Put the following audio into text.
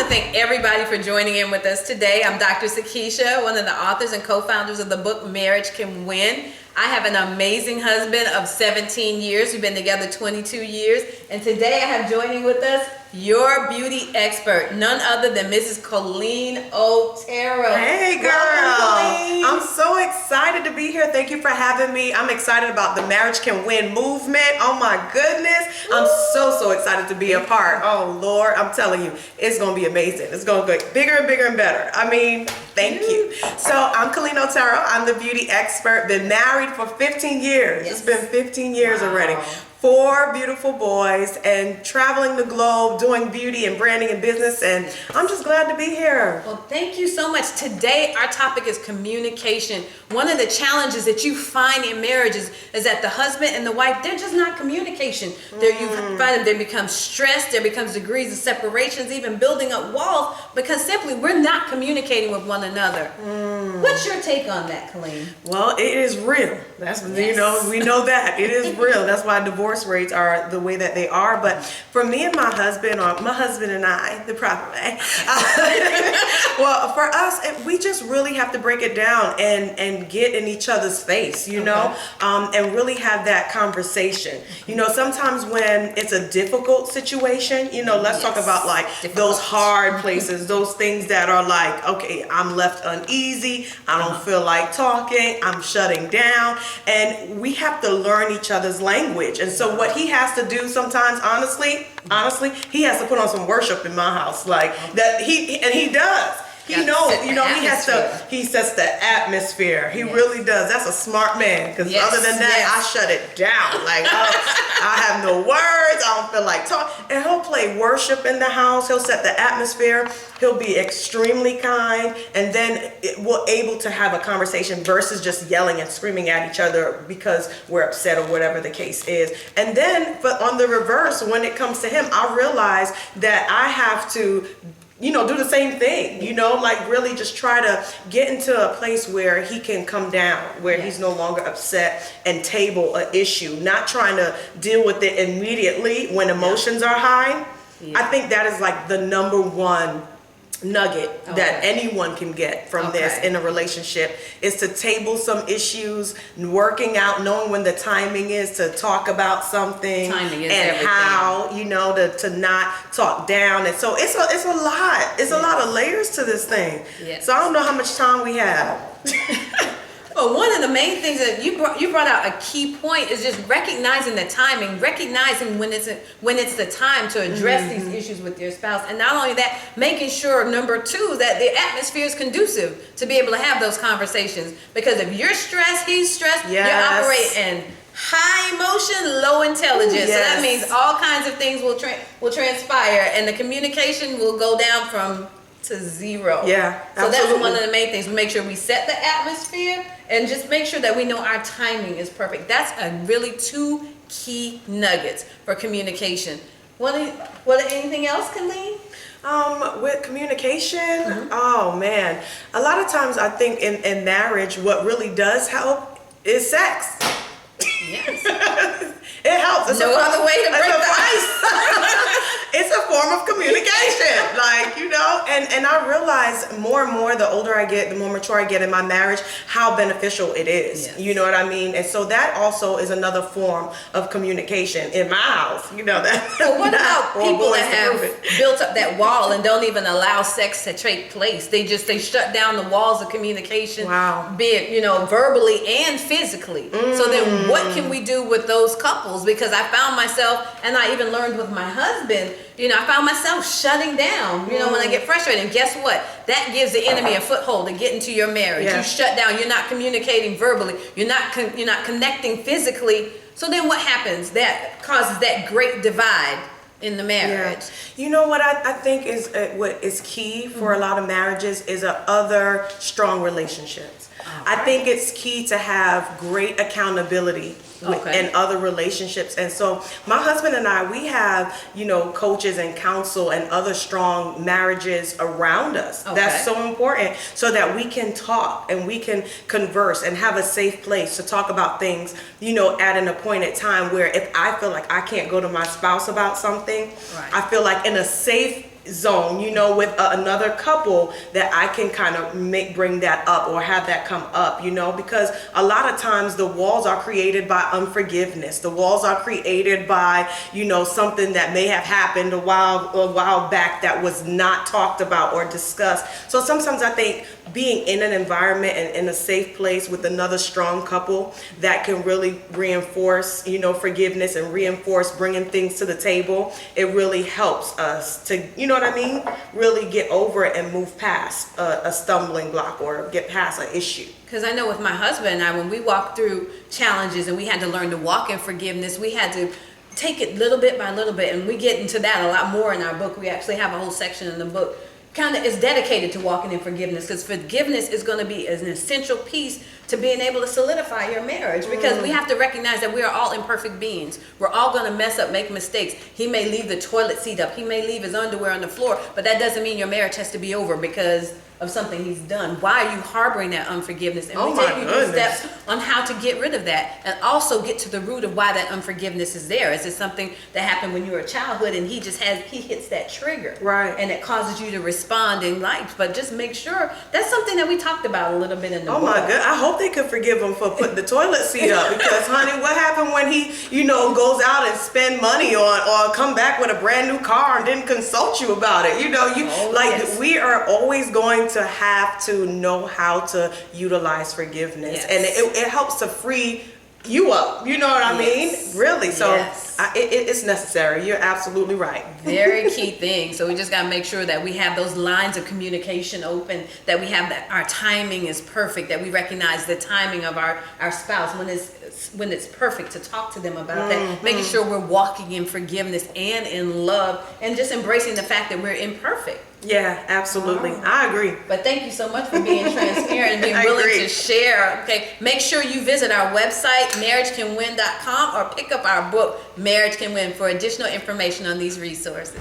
to thank everybody for joining in with us today. I'm Dr. Sakisha, one of the authors and co-founders of the book Marriage Can Win. I have an amazing husband of 17 years. We've been together 22 years. And today I have joining with us your beauty expert, none other than Mrs. Colleen Otero. Hey girl, Welcome, I'm so excited to be here. Thank you for having me. I'm excited about the Marriage Can Win movement. Oh my goodness. I'm so excited to be a part. Oh Lord, I'm telling you, it's going to be amazing. It's going to get bigger and bigger and better. I mean, thank you. So I'm Colleen Otero. I'm the beauty expert. Been married for 15 years. Yes. It's been 15 years Wow. already. 4 beautiful boys and traveling the globe doing beauty and branding and business, and I'm just glad to be here. Well, thank you so much. Today, our topic is communication. One of the challenges that you find in marriages is that the husband and the wife, they're just not communication. You find them, they become stressed, there becomes degrees of separations, even building up walls, because simply we're not communicating with one another. What's your take on that, Colleen? Well, it is real. That's, you know, we know that. It is real. That's why divorce rates are the way that they are. But for me and my husband, or my husband and I, the proper way, well, for us, we just really have to break it down and get in each other's face, you know, and really have that conversation. You know, sometimes when it's a difficult situation, you know, let's talk about like those hard places, those things that are like, okay, I'm left uneasy, I don't feel like talking, I'm shutting down, and we have to learn each other's language. And so what he has to do sometimes, honestly, he has to put on some worship in my house, like that. He does. He knows, you know, he sets the atmosphere. He really does. That's a smart man, because other than that, I shut it down. Like, I have no words. I don't feel like talking. And he'll play worship in the house. He'll set the atmosphere. He'll be extremely kind. And then we're able to have a conversation versus just yelling and screaming at each other because we're upset or whatever the case is. And then, but on the reverse, when it comes to him, I realize that I have to, you know, do the same thing, you know, like really just try to get into a place where he can come down, where he's no longer upset, and table an issue, not trying to deal with it immediately when emotions are high. I think that is like the number one nugget that anyone can get from this in a relationship, is to table some issues, working out, knowing when the timing is to talk about something, Timing is and everything. how, you know, to not talk down. And so it's a lot of layers to this thing. So I don't know how much time we have. Well, one of the main things that you brought out, a key point, is just recognizing the timing, recognizing when it's the time to address these issues with your spouse, and not only that, making sure, number 2, that the atmosphere is conducive to be able to have those conversations. Because if you're stressed, he's stressed, you're operating in high emotion, low intelligence. So that means all kinds of things will transpire, and the communication will go down to 0. So that's one of the main things. We make sure we set the atmosphere and just make sure that we know our timing is perfect. That's really 2 key nuggets for communication. Anything else, Colleen? With communication, oh man, a lot of times I think in marriage, what really does help is sex. Yes. It helps. It's no other way to break the ice. It's a form of communication, like, you know, and I realize more and more, the older I get, the more mature I get in my marriage, how beneficial it is. You know what I mean? And so that also is another form of communication in my house, you know that. Well, what about people that have built up that wall and don't even allow sex to take place? They shut down the walls of communication, be it, you know, verbally and physically. So then what can we do with those couples? Because I found myself, and I even learned with my husband, you know, I found myself shutting down, you know, when I get frustrated. And guess what? That gives the enemy a foothold to get into your marriage. You shut down. You're not communicating verbally. You're not connecting physically. So then what happens? That causes that great divide in the marriage. You know what I think is what is key for a lot of marriages is other strong relationships. I think it's key to have great accountability in other relationships. And so my husband and I, we have, you know, coaches and counsel and other strong marriages around us. That's so important, so that we can talk and we can converse and have a safe place to talk about things, you know, at an appointed time, where if I feel like I can't go to my spouse about something, I feel like in a safe zone, you know, with another couple, that I can kind of bring that up or have that come up, you know, because a lot of times the walls are created by unforgiveness. The walls are created by, you know, something that may have happened a while back that was not talked about or discussed. So sometimes I think being in an environment and in a safe place with another strong couple that can really reinforce, you know, forgiveness and reinforce bringing things to the table, it really helps us to, you know what I mean, really get over it and move past a stumbling block or get past an issue. Because I know with my husband and I, when we walked through challenges and we had to learn to walk in forgiveness, we had to take it little bit by little bit, and we get into that a lot more in our book. We actually have a whole section in the book kind of is dedicated to walking in forgiveness, because forgiveness is going to be an essential piece to being able to solidify your marriage, because we have to recognize that we are all imperfect beings. We're all going to mess up, make mistakes. He may leave the toilet seat up, he may leave his underwear on the floor, but that doesn't mean your marriage has to be over because of something he's done. Why are you harboring that unforgiveness? And we take you through steps on how to get rid of that, and also get to the root of why that unforgiveness is there. Is it something that happened when you were a childhood and he hits that trigger, right, and it causes you to respond in life? But just make sure that's something that we talked about a little bit in the book. Oh my God, I hope they could forgive him for putting the toilet seat up, because honey, what happened when he, you know, goes out and spend money on, or come back with a brand new car and didn't consult you about it? You know, we are always going to have to know how to utilize forgiveness, and it helps to free you up, you know what I mean? Really. So it's necessary. You're absolutely right. Very key thing. So we just got to make sure that we have those lines of communication open, that we have that our timing is perfect, that we recognize the timing of our spouse when it's perfect, to talk to them about that, making sure we're walking in forgiveness and in love, and just embracing the fact that we're imperfect. Yeah, absolutely. I agree. But thank you so much for being transparent and being willing to share. Okay, make sure you visit our website, marriagecanwin.com, or pick up our book, Marriage Can Win, for additional information on these resources.